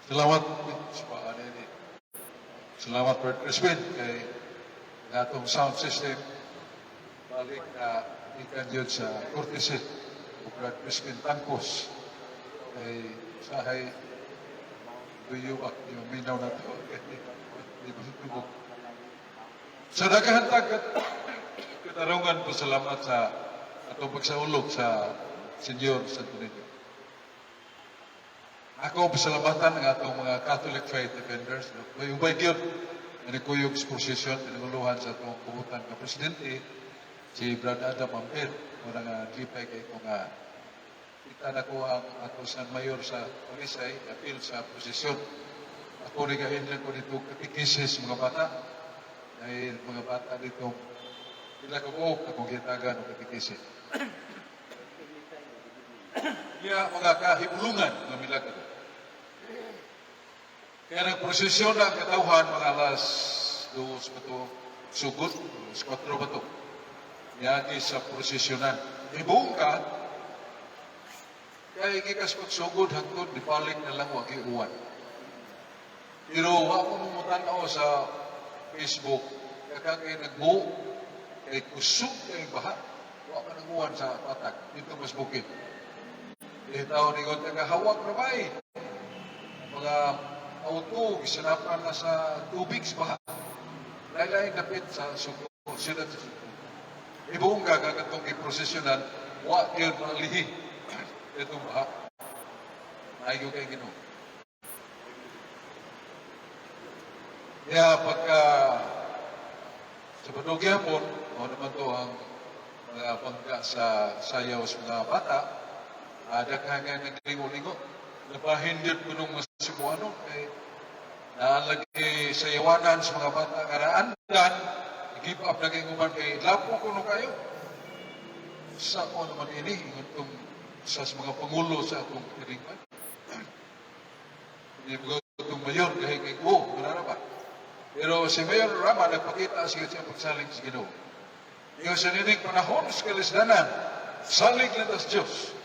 Salamat, salamat Brad Crispin kay natong sound system. Balik na ikan yun sa courtesy o Brad Crispin Tangkos. Kay sahay duyuak yung minaw na ito. Hindi ko situbok. Sa nagahantag katarungan po salamat sa atong pagsaulog sa Senyor Santo Niño. Ako pasalamatan ng atong mga Catholic faith defenders. May gyud na kuyog sa prosesyon, tinanguluhan sa atong puhutan ka presidente, si Brad Adam Ampere, muna nga lipay kay ko nga kita na ko ang ato San Mayor sa Palisay, apil sa prosesyon. Ako rin kahinlan ko dito katikisis mga bata, dahil mga bata dito, pila ko akong kitagan o katikisis. Kaya mga kahibulungan ng milagro. Kaya nagprosesyon na ang katauhan mga alas 2 ba ito, sugod, alas 4 ba ito. Yagi sa prosesyonan. Ibuong ka, kaya ikikas pagsugod hangtod, dipalik na lang wag iuwan. Pero wako mo tanaw sa Facebook, kaya kayo nagbuo, kay kusog kayong baha, wako nag-uwan sa patag, dito mas bukid. Itaw ni Gon tagahawak na ba eh. Mga auto, isanapan na sa tubig sa baha. Lain-lain dapit sa suko, sila sa suko. Ibuong gagagatong iprosesyonan, wa yun malihi. Itong baha. Ayaw kayo ginoon. Kaya pagka sa Padugya po, naman to ang mga bangga sa sayaw sa mga bata, daghan nga naglingo-lingo. Napahindot ko nung masibuano kay naalagi sa yawanan sa mga bata nga naandan, give up na kayo man kay lapo ko nung kayo. Sa ko naman ini, itong sa mga pangulo sa akong kiringpan. Hindi ko itong mayor kahit kay ko, mararaba. Pero si Mayor Rama nagpakita siya sa pagsaling sa Ginoo. Yung sa nining panahon sa kalisdanan, salig na tas Diyos.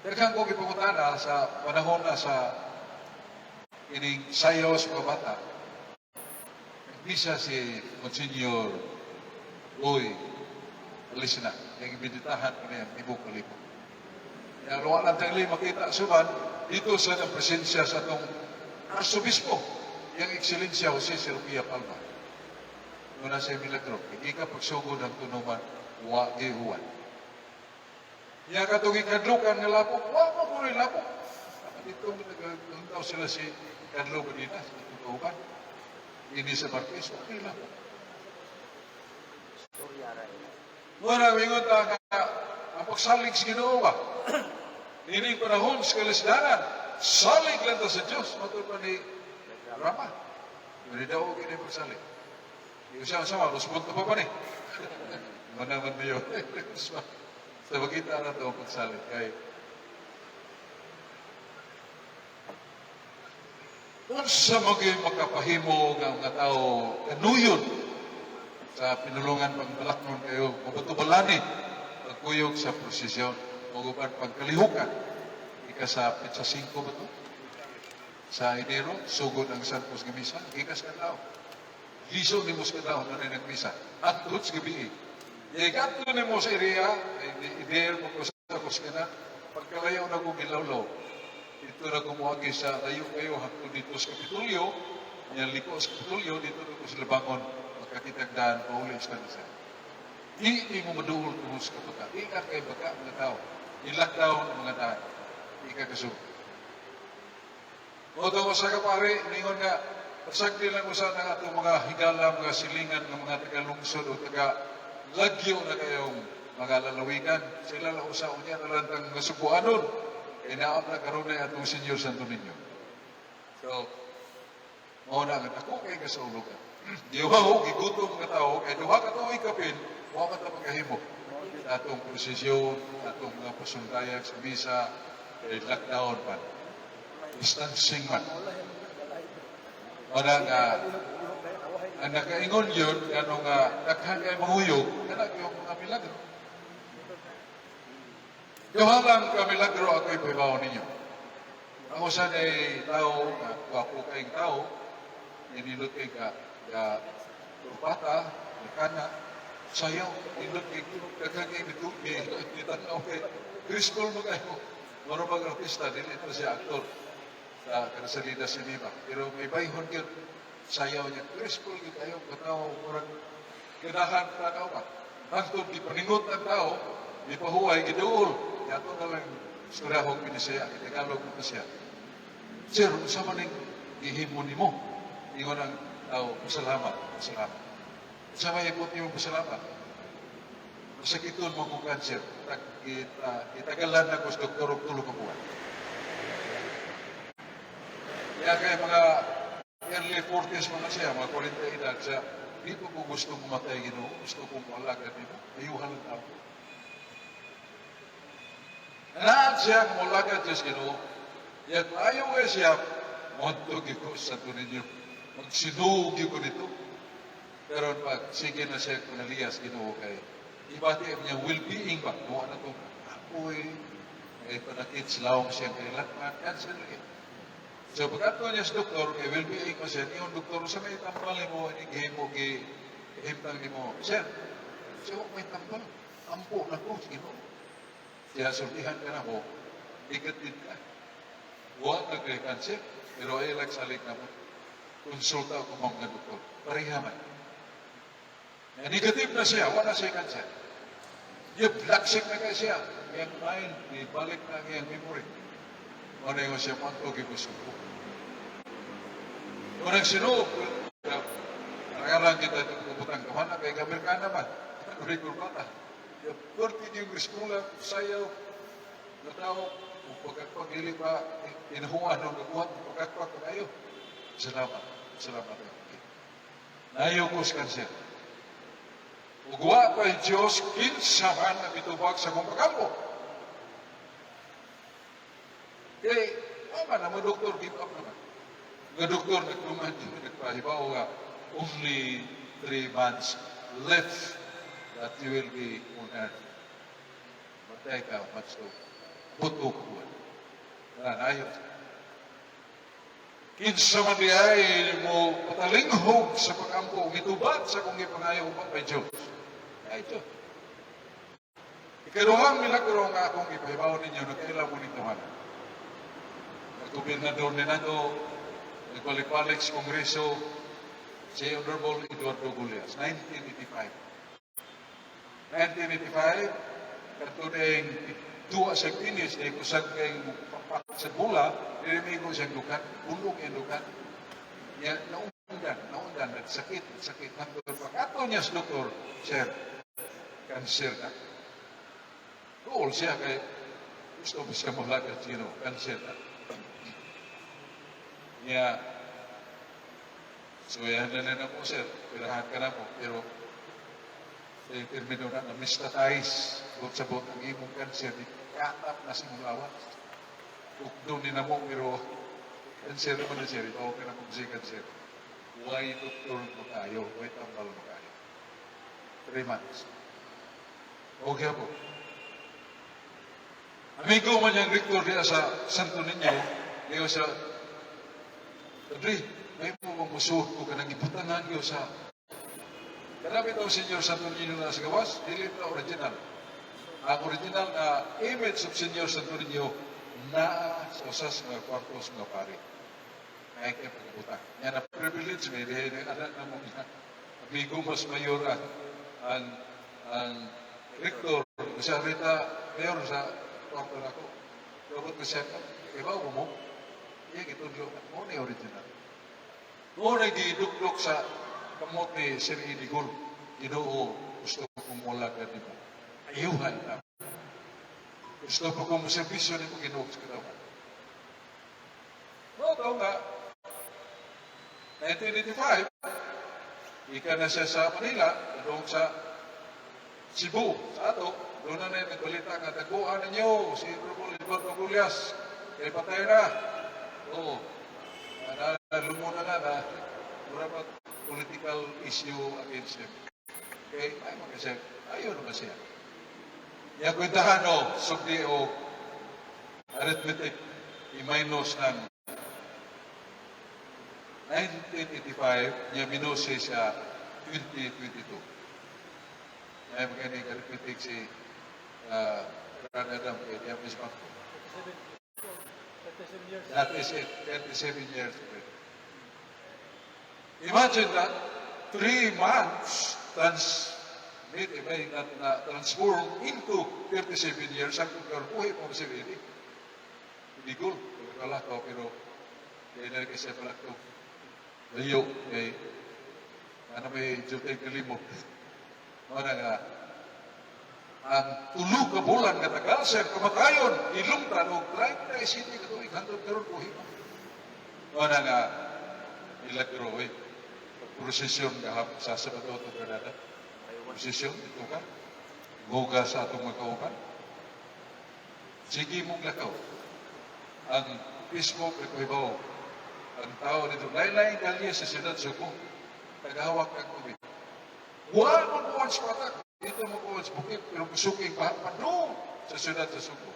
Daghang ko gipangutana sa panahon na sa ining sayaw sa mga bata. Bisa si Monsignor Uy Alisina, yung ibinitahan ko na yan, Ibo Kalipo. Kaya luwa lang tayong makita suman, dito sa presensya sa itong Arsobispo, yung Ekselensya Jose Serpia Palma. Muna sa milagro, hindi ka pagsugod ang tunuman, wa-ihuwan. Yang katong ikadlukan nga lapok, wala ko rin lapok. Dito, nagtaw sila si Carlo Medina, sa tutukan. Ini sa Marquez, okay lapok. Muna, mingon ta nga, ang pagsalig sa Ginoo ba? Ini panahon sa kalisdanan, salig lang ta sa Diyos, matulad pa ni Rama. Hindi daw okay na pagsalig. Yung sama, lusbog na pa ni. Manaman na yun. Sa makita na ito ang pagsalit. Kaya, kung sa maging makapahimo ng mga tao kanuyon sa pinulungan pagbalaknon kayo, mabutubalani, pagkuyog sa prosesyon, maguban pagkalihukan, ikasapit sa 5 ba ito? Sa Enero, sugod ang Santos Gamisa, ikas ka tao. Giso ni Mos ka tao na nagmisa. At tuts gabi Ikato ni mo sa area, ideal mo ko sa kuskana, pagkalayaw na kumilawlaw, ito na kumuhagi sa layo kayo hangtod dito sa Kapitulyo, yung liko sa Kapitulyo, dito na ko sila bangon, magkakitagdaan, paulit sa kanisa. Hindi mo maduhol kung sa kapaka. Ikat kayo baka mga tao. I-lockdown ang mga daan. Ikakasog. O ito ko sa kapari, ningon nga, pasagdi lang ko sana itong mga higala, mga silingan ng mga taga-lungsod o lagyo na kayong mga lalawigan. Sila lang usaw niya narantang nasubuanon. Inaam na karoon na itong Senyor Santo Niño. So, mauna nga ako kay kasaulugan. Diwa ho, gigutom nga tao, kaya duha ka tao ikapin, huwag ka magkahimo. Atong prosesyon, atong mga pasundayag sa misa, lockdown pa. Distancing man. Mauna nga, ang nakaingon yun, ano nga, daghang kay mahuyog, kanak yung mga milagro. Kahalang kamilagro ako ipahibaw ninyo. Ako sa tao, na wapo kayong tao, ninilot kay ka turpata, kana, sayaw, nindot kay kagagay nito, itanaw kay Chris Paul mo kayo. Marabang artista, dili ito siya aktor sa Karasalida Sinima. Pero may bayhon yun, sayaw niya, Chris Paul yun kayo, katao, murag kinahan na tao pa. Hangtod, di paningot ng tao, di pahuway, giduol. Yato na lang, surahong pinisaya, itagalog mo siya. Sir, sa maning gihimo ni mo, ingon ang tao, pasalamat. Sa may ikot niyo pasalamat. Masakiton mo kong cancer, itagalan na ko sa doktor og tulog ang buwan. Kaya kaya mga early 40s mga siya, mga 40 edad siya, di ko gusto mamatay Ginoo, gusto kong malagan nito, ayuhan ng tao. Lahat siya malagan Diyos Ginoo, yan ayaw nga siya, magtugi ko sa ninyo, magsinugi ko nito. Pero pag sige na siya kung naliyas Ginoo kay, ibati ang niya well-being ba? Gawa na ito, apoy, ay panakit silawang siyang kailan, cancer lagi. So pagkato niya sa doktor, kay well-being mo siya, yung doktor, sa may tambal mo, inigay mo, ihimtang mo, sir, so may tambal, ampo na ko, Ginoo. Kaya sultihan ka na mo, ikatid ka. Huwag na kay cancer, pero ay lagsalik na mo. Konsulta ako mga doktor. Parihaman. Negative na siya, wala siya cancer. Yung black sick na kaya siya. Yung mind, ibalik na yung memory. Ano yung siya pagtugi ko sa buko. Kung nagsinuog, nakalang kita itong puputang kamana, kaya gamil ka naman. Kurikul bata. Yung 40 yung iskula, sayaw, na tao, kung pagkakpagili pa, inahuan ng naguhat, pagkakpag pa kayo. Salamat. Nayo ko sa kanser. Ugwa pa yung Diyos, kinsa man na bitubag sa kong pagkampo. Kaya, naman doktor, give up naman. Nga doktor, nagpahibaw nga, only 3 months left that you will be on earth. Matay ka, matso. Puto ko buwan. Ayaw. Kinsa man di ay mo patalinghog sa pagkampo, mitubad sa kong ipangayaw pa kay Diyos. Ay Diyos. Ikaduhang milagro nga akong ipahibaw ninyo na kailan mo nito man. Nag-gobernador ni nato, nagkwalik-kwalik sa Kongreso, si Honorable Eduardo Gullias, 1985. 1985, katuning tuwa sa kinis, na kusag kayong papak sa bula, nirimi ko siyang dukan, ulog yung dukan. Niya, naundan, nagsakit. Pagkato niya sa doktor, sir, cancer ka. Cool siya kay gusto mo siya malagat, cancer ka. Niya, so yan na po, sir, pirahan ka na po, pero termino na mistatize, bot sa bot ang imong cancer, di katap na simulawan. Doon din na mo, pero cancer naman na sir, ito ka na kung si cancer. Why doktor mo tayo? Why tambal mo tayo? 3 months. Okay po. Amigo man yung rector niya sa Santo Niño, niyo sa Padre, may mo mamusuot ko ka nang ipatangan niyo sa karami daw Senyor Santo Niño na sa gawas, dili na original. Ang original na image of Senyor Santo Niño na sa usas mga kwartos mga pari. Kaya kayo pagkabuta. Yan na privilege may dahil anak na mga amigo mas mayor ang rector. Siya rita mayor sa kwarto na ko. Lobot ko siya ka. Iba mo? Iya gitudlo. Mo na original. Mo na giduklok sa kamot ni Sir Idigol. Ginoo, gusto kong wala ka mo. Ayuhan na. Gusto ko kong servisyo ni mo Ginoo sa katawa. No, ito nga. 1985, ika na siya sa Manila, doon sa Cebu, sa ato, doon na nagbalita nga, taguan ninyo, si Eduardo Gullias, kay patay na. Oo. Lumuna na dapat political issue against him. Okay, ay mag-isip, ayaw naman siya. Yang kwentahan o, sugdi o arithmetic, i-minus ng 1985, niya minus siya 2022. May magaling arithmetic si Brad Adam kay Diamis Marco. 37 years. That is it, 37 years. Imagine that, 3 months transform into 37 years ang pagkarupuhin mo si Willie. Hindi ko, pagkakala ko, pero kaya na rin kasi pala ito. Layo, kay ano may jutay kalimog. Mga nga, ang tulog ka bulan nga tagal sa kamakayon, ilungtan o 30 city ka ito, ikantod karoon puhin mo. Mga nga, ilagro eh. Prosesyon kahap sa Sabado ito kanada. Prosesyon, ito ka. Guga sa atong mga kauban. Sige mong lakaw. Ang Facebook, ito ibaw. Ang tao nito, lain-lain kalye sa Siyudad Subo. Tagahawak ang COVID. Wala mo kuwan sa patak. Dito mo kuwan sa bukit. Pero kusuking paano sa Siyudad sa Subo.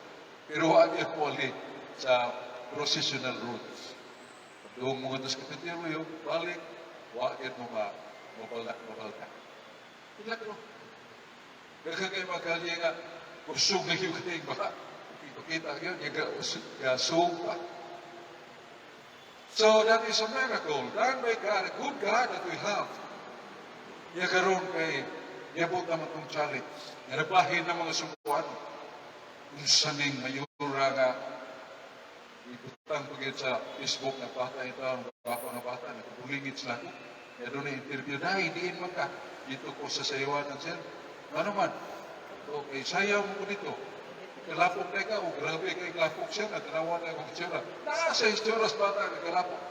Pero agad po ali sa processional routes. Doon mga dos kapitero balik. Wakit mo mabalak. Ila ko. Daghang kayo magkali nga, usog na yung kating baka. Ipakita yun, usog pa. So that is a miracle. Dahil may God, a good God that we have. Iya karoon kay, yabot naman itong challenge. Narabahin ng mga sumpuan. Kung saning mayura nga, ibutang pagit sa Facebook na bata ito, ang bata, nakabulingit sila ko. Kaya doon na interview, dahil diin mo ka. Dito ko sa sayawan ng sir. Ano man? Okay, sayaw mo ko dito. Kalapok na ikaw, grabe kay kalapok siya, nagkarawan na akong itsura. Nasa itsuras bata, kalapok.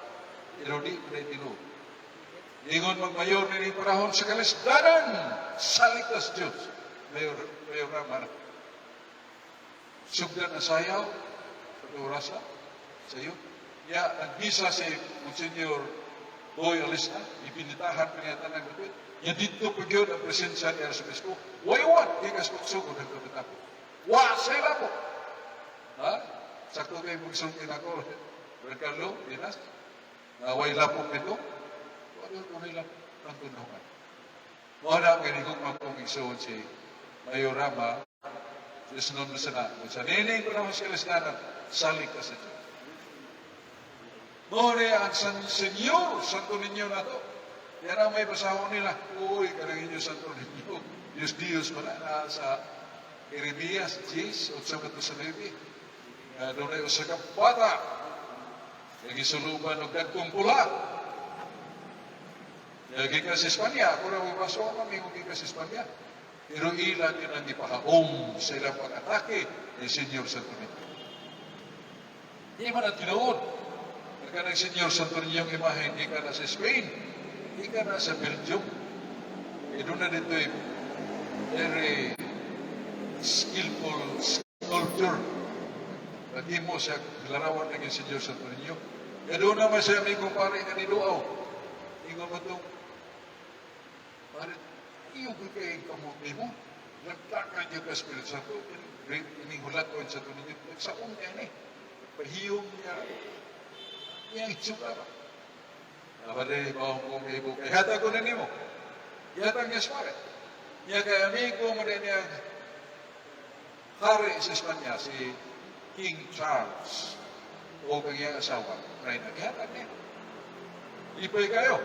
Pero di, tino. Ingon magmayor na ni parahon sa kalisdanan. Salitas Diyos. Mayor Rama. Sugdan na sayaw, pag-urasa, sayo. Ya, nagbisa si Monsignor Boy Alista, ipinitahan piniyatan ng gupit. Ya dito pag yun ang presensya ni Arsobispo. Waiwan, ikas pagsugod ng kapitap. Wa, sila po. Ha? Sakto kayo magsungkin ako. Berkalo, Dinas. Way lapok nito. Wala ko nila ang tunungan. Wala ko kung magpong si Mayor Rama. Sunod na sana. Sa nining ko naman sila sinanan, salik ka sa Diyos. Mori ang Senyor, Santo Niño na to. Yan ang may basahon nila. Uy, karang inyo Santo Niño. Diyos pala na sa Jeremias 10, 8-9. Doon ay usa ka bata. Yung isuluban ng dagkong pula. Gikan sa Espanya. Ako na may basahon kami kung gikan sa Espanya. Pero ilan yun ang ipahaom sa ilang pag-atake ni Senyor Santo Niño. Di man ang tinuod. Ka ng Senyor Santo Niño yung imahe, hindi ka na sa Spain, hindi ka na sa Belgium. Doon na dito very skillful sculptor. Lagi mo sa larawan ng Senyor Santo Niño. Doon naman siya may kumpare nga niluaw. Ingon mo itong, pare, iyo ko kayo kamuti mo. Nagtakan niyo ka Espiritu Santo. Inihulat ko yung Santo Niño. Nagsaong niya ni. Pahiyong niya. Yang itsura ba? Napaday, bawang kong ibo. Kaya hata ko na nimo. Yata niya smart. Niya kay amigo mo rin niya hari sa Espanya, si King Charles. O kanyang asawa. Reina, kaya niya. Ipay kayo.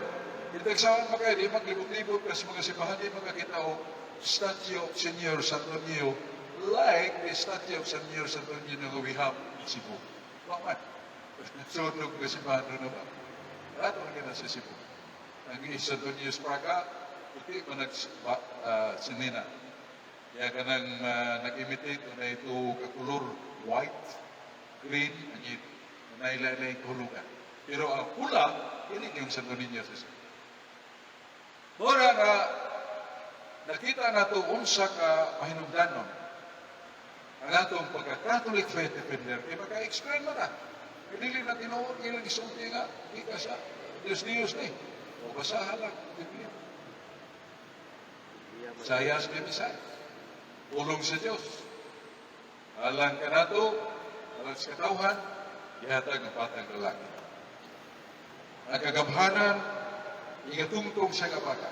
Itagsawan mo kayo, di maglibot-libot kasi mga simbahan, di makakita o statue of Senyor Santo Niño like the statue of Senyor Santo Niño that we have in Cebu. Bakit? Sunog na si Mano na ba? Ato nga na sa Cebu. Ang Santo Niño Praga, puti ko sinina. Kaya ka nang nag-imitate na ito kakulor white, green, and nailalay hulugan. Pero ang pula, hindi yung Santo Niño sa Cebu. Mura nga, nakita na ito unsa ka mahinungdanon. Ang atong pagka-Catholic faith defender, kaya maka-explain mo na. Pinili na tinuod, ilang isulti nga, di ka sa Diyos ni. O basahan lang, Biblia. Sayas ni Misay. Ulong sa Diyos. Alang ka na to, alang sa katawhan, ihatag ang patang lalaki. Ang kagamhanan, igatungtong siya kapaka.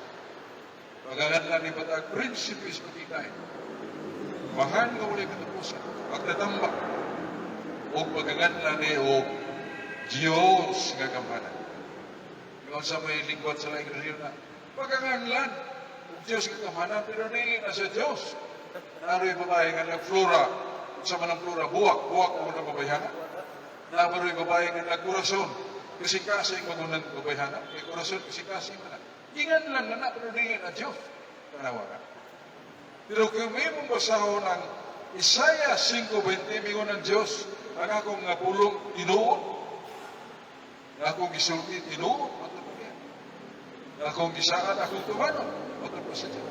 Pagaganlan ni Batag, prinsipis patitay. Mahan nga ulit katapusan, pagtatambak, o pagaganlan ni o Diyos nga gamhanan. Yung sa may lingkod sa laing riyo na, pagaganlan, o Diyos nga gamhanan, pero hindi na sa Diyos. Naro'y babae nga nag-flora, sa manang flora, buwak mo na babayhana. Naro'y babae nga nag-kurason, kasing-kasing magunang babayhana, may kurason, kasing-kasing na. Ingan lang na pero hindi na Diyos. Panawagan. Pero kung may mong basahon ng Isaiah 5:20, mingon ng Diyos, ang akong nga pulong tinuod, ang akong gisulti tinuod, matapos yan. Ang akong gisaan, akong tumanon, matapos sa Diyos.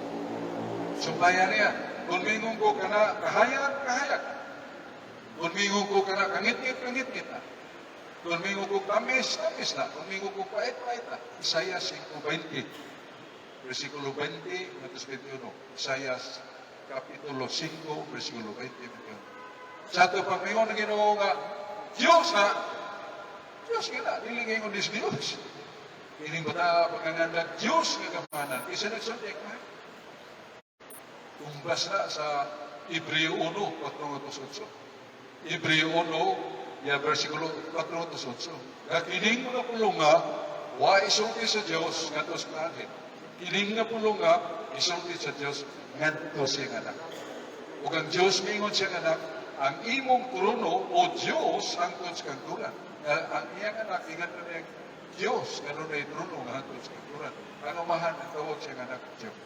Sumbayan niya, kung mingon ko ka na kahayat, kung mingon ko ka na kangit-ngit na. Kung mingon ko tamis na. Kung mingon ko pait na. Isaiah 5:20. Versikulo 20, matus 21. Isaiah Kapitulo 5, versikulo 20, 21. Sa ito pag mingon na Ginoo nga, Diyos na, Diyos ka na, nilingay ko dis Diyos. Ining bata pagkanganda, Diyos nga kamanan. Isa nagsuntik na. Tumbas na sa Hebreo 1, 4:8. Hebreo 1, ya versikulo 4:8. Kining nga pulong nga, wa isulti sa Diyos ngantos kanin. Kining nga pulong nga, isulti sa Diyos ngantos siyang anak. Ug ang Diyos mingon siyang anak, ang imong trono o Diyos hangtod sa kanturan. Ang iyang anak, ingat na niyang Diyos, karon ay trono nga hangtod sa kanturan. Ang umahan, ang tawag siyang anak Diyos.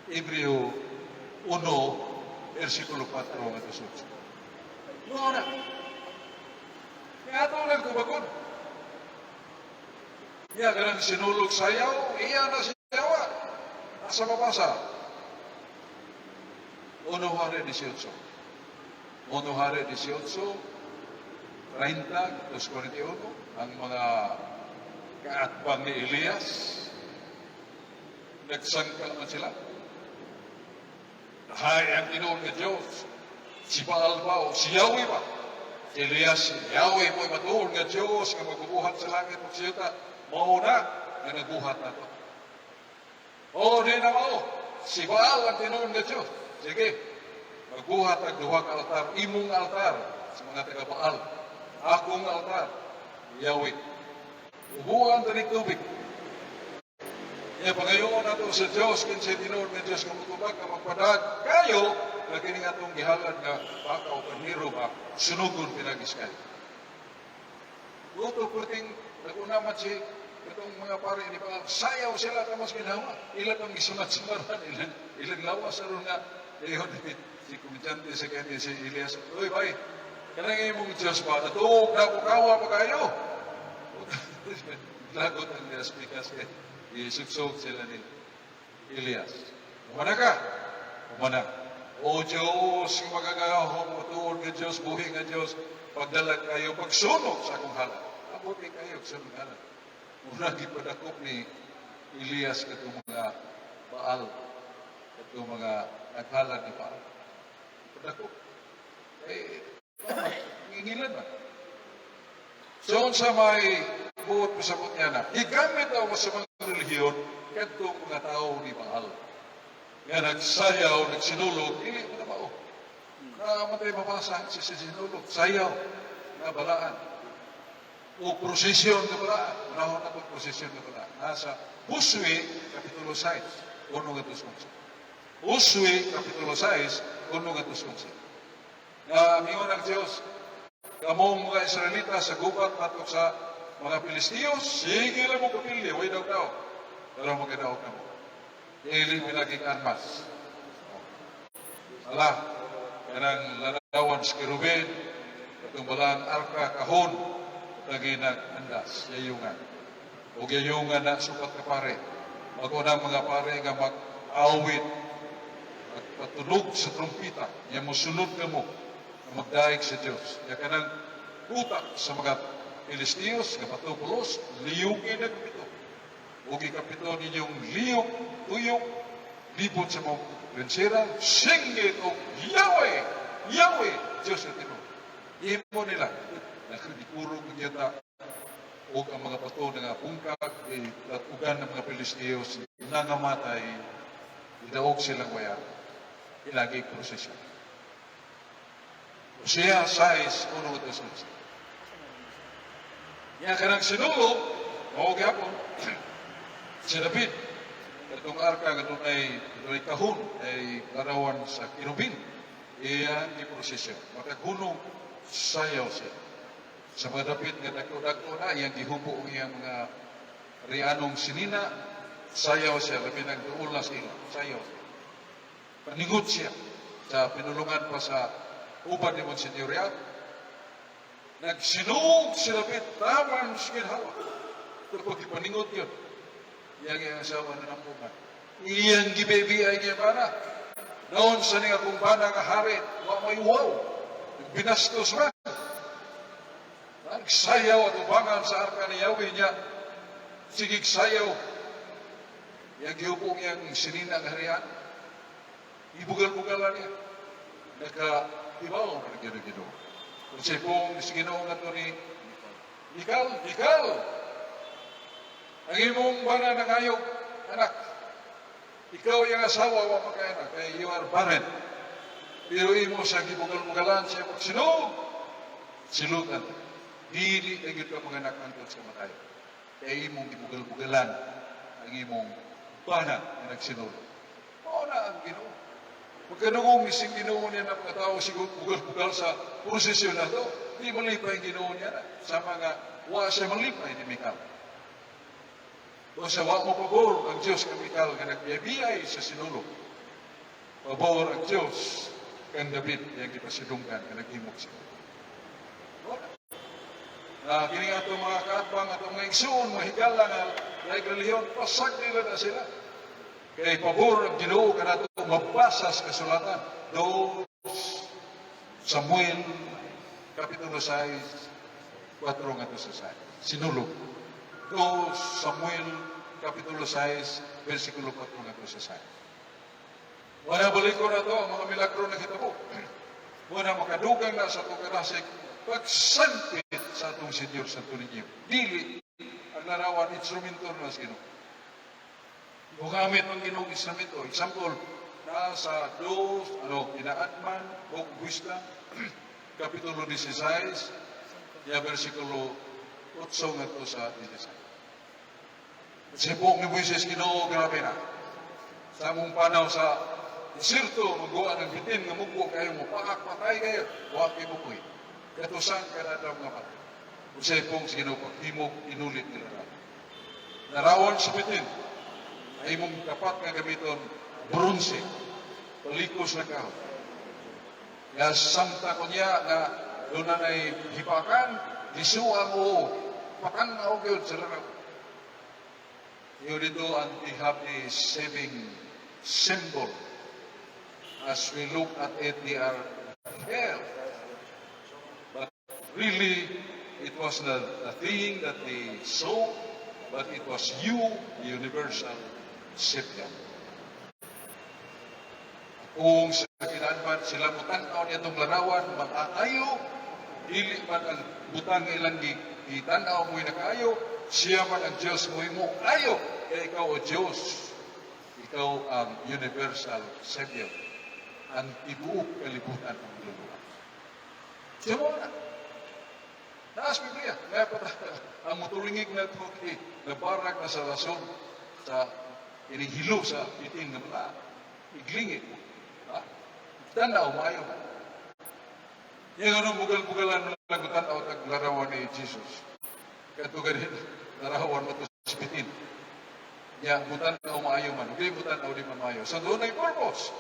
Hebreo 1, versikulo 4:8. Noon na. Kaya ito nagkubakon. Iya ka nang sinulog sayaw, iya na siyawa. Nasa mabasa. 1:18. 1:18, 30, 41, ang mga kaatbang ni Elias. Nagsangka man sila. Hay ang Ginoon nga Diyos. Si Baal ba o si Yahweh ba? Elias, Yahweh mo'y matuon nga Diyos nga magbubuhat sa langit at siyota. Mauna nga nagbuhat na ito. O, di na mao. Si Baal ang tinuon nga Diyos. Sige, magbuhat ang duha ka altar. Imong altar sa mga taga-Baal. Akong altar, Yahweh. Ubuhan tanig tubig. Iya, pangayoon na ito sa Diyos, kinsay tinuon nga Diyos nga magubag ka magpadag kayo, na kining atong gihalad nga baka o kaniro ba, sunugon pinagiskay. Luto puting, nagunaman si itong mga pare, di ba, sayaw sila ka mas ginawa. Ilan ang gisumat-sumaran, ilang lawas aron nga, iyon, si komedyante sa kanya, si Elias, uy, bay, kanang imong Diyos ba, natuog na bukawa pa kayo. Lagot ang Elias, kasi isuksok sila ni Elias. Umana ka, umana. O Diyos, yung magagahong matuon nga Diyos, buhi nga Diyos, pagdalag kayo, pagsunog sa akong halad. Abuti kayo, sunod halad. Muna gipadakop ni Elias katong mga Baal, katong mga naghalad ni Baal. Padakop. Ngingilan ba? So, sa may buot mo sa niya na, igamit ako sa mga relihiyon, katong mga tao ni Baal. Nga nagsayaw, nagsinulog, hindi mo na mao. Namatay mabasa si sinulog, sayaw, na balaan. O prosesyon na balaan. Unahon ako prosesyon na balaan. Nasa Uswe, Kapitulo 6, 1-11. Uswe, Kapitulo 6, 1-11. Mingon ang Diyos, kamong mga Israelita sa gubat patok sa mga Pilistiyos, sige lang mo kapili, way daw. Pero magadaw ka mo. Ili pinaging armas. Allah, kanang larawan sa Kirubin, katong balang arka kahon, lagi nag-andas, yayungan. O yayungan na sukat ka pare. Mag-unang mga pare nga mag-awit, magpatunog sa trumpita, yan mo sunod ka mo, magdaig sa Diyos. Yan kanang utak sa mga Pilistiyos, nga patupulos, liyugin na kapito. Ugi kapito ninyong liyog, tuyok, libot sa mga prinsera, singgit o Yahweh, Yahweh, Diyos na Ginoo. Imo nila, nakadipuro ko niyata, o ang mga bato nga pungkag, ugan ng mga Pilistiyos, nangamatay, idaog silang waya, ilagay prosesyon. Siya, size, uno ito sa isa. Yan ka ng sinulo, mawag yapon, si David, katong arka, katong ay kahun, ay larawan sa kinubin, iya di prosesyon. Makaghunong sayaw siya. Sa mga David nga dagko-dagko na, iyang gihubo ang iyang mga rianong sinina, sayaw siya, labi ng duulas ilo, sayaw siya. Paningot siya sa pinulungan pa sa uban ni Monsignoriat. Nagsinuog si David, taman sa ginhawa. Kapag ipaningot yun, iyang iyang asawa na nampungan. Iyang gibibiyay niya bana. Noon sa niya kung bana nga harit, wa may wow. Binastos man. Nagsayaw at ubangan sa arka ni Yahweh niya. Sigig sayaw. Iyang giupong iyang sinina nga harian. Ibugal-bugalan niya. Naka-ibaw na gino-gino. Kung siya pong Ginoo nga ito ni Mikal, ang imong bana ng ayog, anak, ikaw yung asawa wa magkaanak, kaya you are barren. Pero imo sa gibugal-bugalan siya, silutan. Dili na yun ka mga anak antod sa matay. Kaya imong gibugal-bugalan ang imong bana na nagsinulog. Oo na ang Ginoo. Pagkanungong ising Ginoo niya na mga tao siguro bugal-bugal sa prosesyon na ito, hindi malipay Ginoo niya na. Sama nga, wa siya malipay ni Mikal. Kung sa wa mo pabor ang Diyos kang Mikal nga nagbiyabiyay sa sinulog, pabor ang Diyos kang David yung ipasidungkan nga naghimok siya. Kini nga itong mga kaatbang at mga igsoon, mahigala nga like reliyon, pasag nila na sila. Kaya pabor ang Ginoo ka nato mabasa sa kasulatan. 2 Samuel, Kapitulo 6, 4 nga ito sa 6. Sinulog. 2 Samuel, Kapitulo 6, versikulo 4 nga ito sa 6. Wala balik ko na ito, ang mga milagro na kitabo. Wala makadugang na sa itong karasik, pagsanpit sa itong Senyor sa tuninyo. Dili, ang larawan, instrumento na sa Ginoo. Gugamit ng Ginoong instrumento. Example, nasa 2, Inaatman, Book of Wisdom, Kapitulo 16, versikulo 8 nga ito sa 16. Sa buong ni Moises, Ginoo, grabe na. Sa mong panaw sa desierto, magawa ng bitin, nga mugo kayo mo, pakak-patay kayo, huwag kayo bukoy. Katusan ka na daw nga patay. Kung sa ipong Ginoo, paghimog, inulit nila na. Narawan sa bitin, ay mong dapat nga gamiton bronze, palikos na kahoy. Nga samta ko niya nga doon na ay hipakan, lisuan mo, pakangaw yun sa laraw. Yun dito ang they saving symbol. As we look at it, they are hell. But really, it was the thing that they saw, but it was you, the universal Savior. Kung sa kinanman sila butang-aw niya itong larawan, makaayo, dili man ang butang ilang itanaw mo'y nakaayo, siya man ang Diyos mo'y mo ayo, kaya ikaw o Diyos, ikaw ang universal Savior, ang ibuok kalibutan ng luluwa. Siya mo na. Naas Biblia, kaya ang mutulingig na ito, nabarag na sa rason, sa inihilo sa iting na mga iglingit mo. Tanaw, maayo na. Yung anong bugal-bugalan lang tanaw at larawan ni Jesus. Kato ganit, larawan mo ito sa bitin. Ya, mutanaw maayo man. Hindi mutanaw di maayo. So doon ay purpose.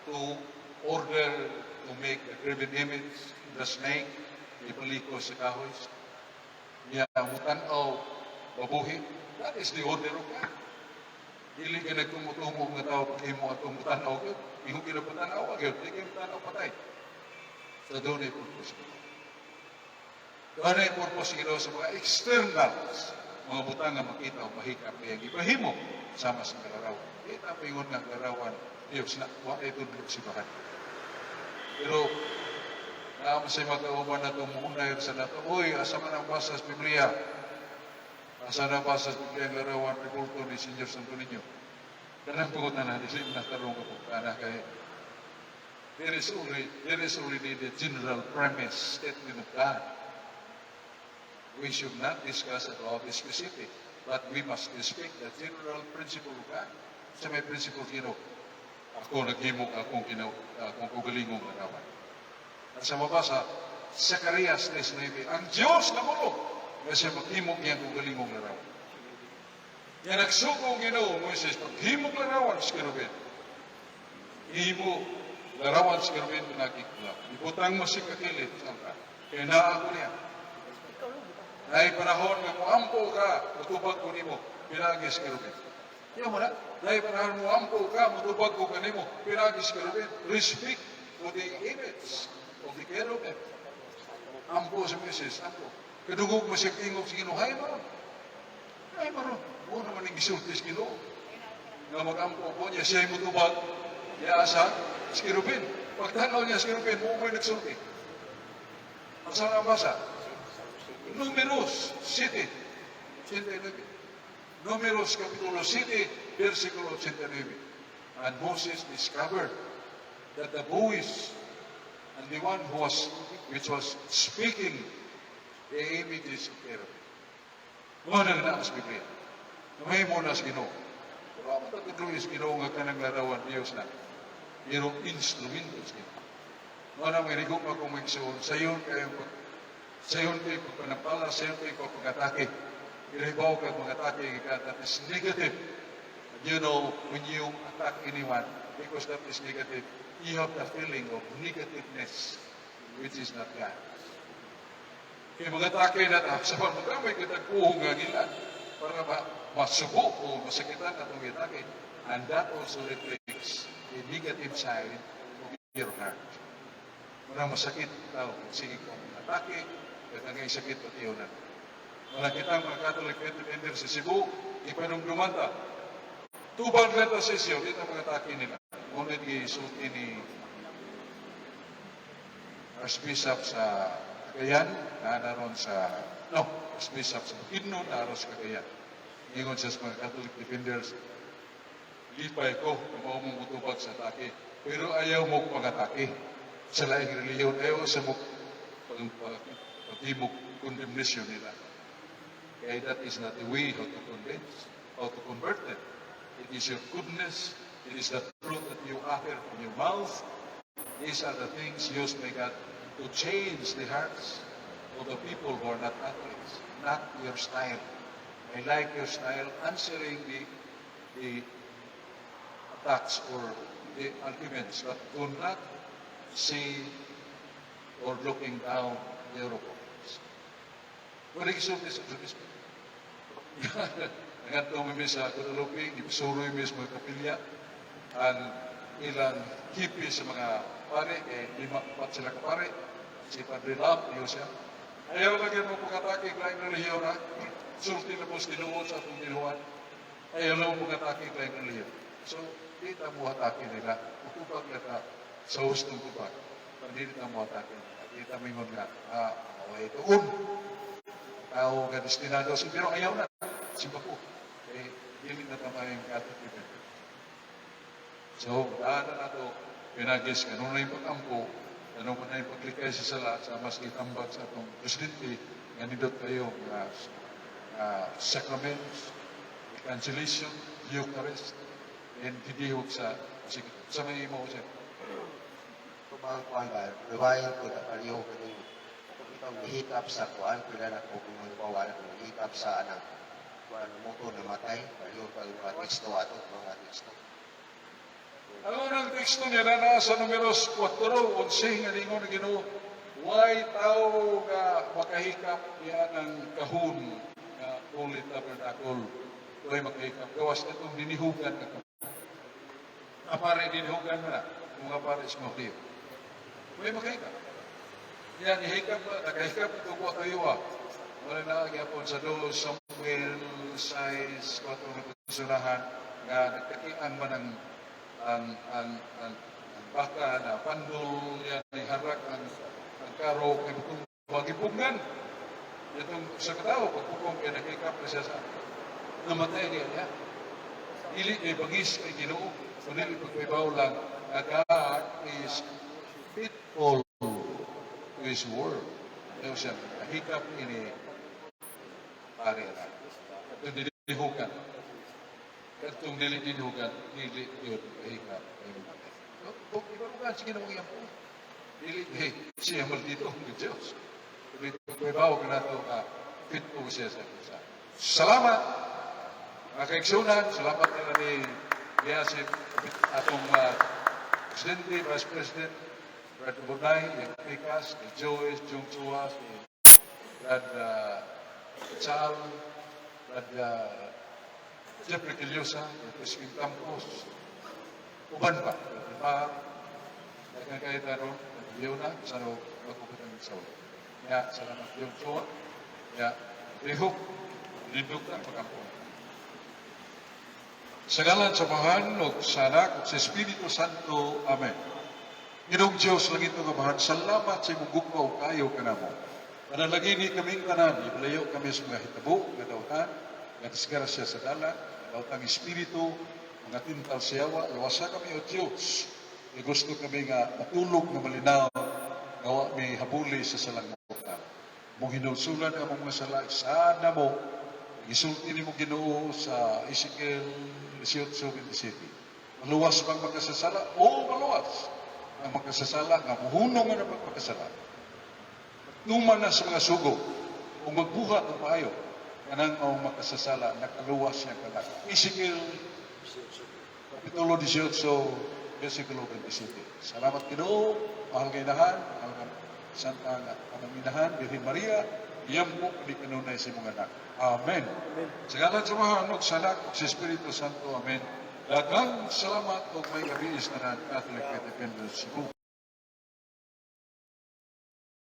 To order, to make a graven image, the snake, ipaliko sa kahoy. Ya, mutanaw, babuhin. That is the order of God. Dili ka nagtumutumog nga tao pag imo at tumutanaw ka. Imo kinapatanaw ka. Dili ka mutanaw patay. So doon ay purpose. Doon ay purpose sa mga externals. Mga butang nga makita o mahikap kaya gipahimo sama sa kalarawan. Kita pa yung nga kalarawan. Diyos na, wala ito dulog si bahan. Pero Naman sa magkauban na tumunay sa nato. Uy, asa man ang basa sa Biblia? Asa na basa sa Biblia ang larawan ng kulto ni Senyor Santo Niño? Kanang pagod na dilim na tarong kapag kay there is already the general premise statement of God. We should not discuss about the specific, but we must respect the general principle of God. Sa may principle kino, ako naghimok akong kugalingong larawan. At sa mabasa, Zacarias 3:9, ang Diyos na mo na siya maghimok niyang kugalingong larawan. Yan nagsugong Ginoo Moises, maghimok larawan sa kerubin. Ihimo larawan sa kerubin pinakikula. Ibutang mo si kakilid, sangka. Kaya naa ko niya. Dahil panahon nga muampo ka, matubag ko nimo, pinagis kerubin. Yan mo na. Dahil panahon muampo ka, matubag ko kanimo, pinagis kerubin. Respect to the image of the kerubin. Ampo sa Moises, ampo. Kadugog mo siya tingog sa Ginoo, hay mo. Hay mo. Mo naman yung gisulti sa Ginoo. Nga mag-ampo po niya, siya'y matubag. Asa, sa kerubin. Pagtanaw niya sa kerubin, mo mo'y nagsulti. Ang saan ang basa? Números 7, 89. Números Kapitulo 7, versikulo 89. And Moses discovered that the voice and the one which was speaking the images of cherubim. Mga na sa Biblia. May muna sa Ginoo. Pero ako tatagluin sa Ginoo nga kanang larawan Diyos na. Pero instrumento sa Ginoo. Mga na may rigong akong magsuon. Sayon kayo pagpanapala, sayon kayo pag-atake. Iribaw ka pag-atake, that is negative. And you know, when you attack anyone, because that is negative, you have the feeling of negativeness, which is not God. Kaya mga atake na sa pagmagka, may kitagpuhong nga nila para masubo o masakitan atong atake. And that also reflects the negative side of your heart. Marang masakit tao, sige kong atake, katangay sakit pati yun na. Wala kita mga Catholic Defender sa Cebu, ipanumduman ta. Tubang leta sesyo, dito mga atake nila. Ngunit isulti ni Archbishop sa Cagayan, naroon sa, Archbishop sa Bukidnon, naroon sa Cagayan. Ingon siya sa mga Catholic Defenders, lipay ko, kumaw mong utubag sa atake, pero ayaw mo pag-atake. Sa laing reliyon, ayaw sa mo pag-imog condemnation nila. Kaya that is not the way how to convince, how to convert them. It is your goodness, it is the truth that you utter from your mouth. These are the things used by God to change the hearts of the people who are not Catholics, not your style. I like your style answering the attacks or the arguments, but do not say or looking down the Europeans. Wala isulti sa Kristo. Nagato mi sa Guadalupe, ipasuroy mismo yung kapilya, ang ilang kipi sa mga pare, lima sila kapare, si Padre Lab, iyo siya. Ayaw lagi mo pagkatake klaing relihiyon ha. Sulti na po sa Ginoo sa atong ginuwan. Ayaw na mo pagkatake klaing relihiyon. So, kita mo atake nila. Utubag nila sa hustong tubag. Pandili na mo atake nila. Kita mo yung mga, away ito. Tao ka destinado. Pero ayaw na. Simba po. Eh, hindi na tamayang Catholic. So, daanan na ito, pinagis, ganun na yung pag-ampo, ganun na yung paglikay sa sala, sa mas itambag sa itong presidente, ganidot kayo sacraments, cancellation, Eucharist, and titihog sa may imo siya. Tumang kuhan ba, lumayan ko na paliho ko ninyo. Kung itong hihikap sa kuhan, pila na ko kung magpawa na kung hihikap sa anak, kuhan mo ko namatay, paliho pa yung mga teksto ato, mga teksto. Ang unang teksto niya na nasa numeros 4:11 nga ningon na Ginoo, why tao nga makahikap yan ang kahun nga Holy Tabernacle, why makahikap gawas na itong dinihugan na kahun. Apare dinihugan na mga pares mo kayo. Why makahikap? Yan, ihikap ba? Nakahikap ito ko kayo wala na gyapon sa 2 Samuel 6:4 na sunahan nga nagkakian man ang baka na pandol yan, harak ang karo kay butong bagipugnan. Itong sa katao, pagpugong kay nakikap na siya sa namatay niya niya. Dili kay bagis kay Ginoo, kundi pagpibaw lang na God is faithful to His word. Ito siya, nakikap ini pare na. Ito dilihugan. Itong dilihugan, dili yun, kahikap. Kung iba-iba, sige na mga yan po. Dili, siya maldito ang Diyos. Kundi pagpibaw ka na ito, faithful siya sa kusa. Salamat! Mga kaigsunan, salamat nila ni Yasip, atong Presidente, Vice President, Brad Bunay, yung Pikas, kay Joyce, Jung Chua, si Brad Chal, Brad Jeffrey Kiliosa, kay President Campos, uban pa, nagkakahita ron, Leona, sa no, magkukutan ng sawa. Kaya, salamat Jung Chua, kaya, rihok, lindog na pagkampon. Sa ngalan sa Amahan, o sa Anak, o sa Espiritu Santo. Amen. Ginong Diyos, langit ng Amahan, salamat sa imong gugmaw kayo ka na mo. Panalagi ni kaming tanan, ibalayo kami sa mga hitabo, nga dautan, nga disgrasya sa dala, nga dautang Espiritu, mga tintal siyawa, lawasa kami o Diyos. E gusto kami nga matulog na malinaw, gawa may habuli sa salangutan. Mong hinulsulan ang mga sala, sana mo, isulti ni mo Ginoo sa Ezekiel 18:27. Maluwas bang magkasasala? Oo, maluwas. Ang magkasasala, nga muhunong nga na magkasala. Numan na sa mga sugo, kung magbuhat ng maayo, kanang ang magkasasala, nakaluwas niya kanak. Ezekiel, Kapitulo 18, versikulo 27. Salamat Ginoo, mahal kay nahan, mahal ka Santa Anaminahan, Birhen Maria, iyam po kami kanunay sa mga anak. Amen. Sa ngalan sa Mahanok, sa Anak, sa Espiritu Santo. Amen. Daghang salamat o may kabiis na Catholic Independence Cebu.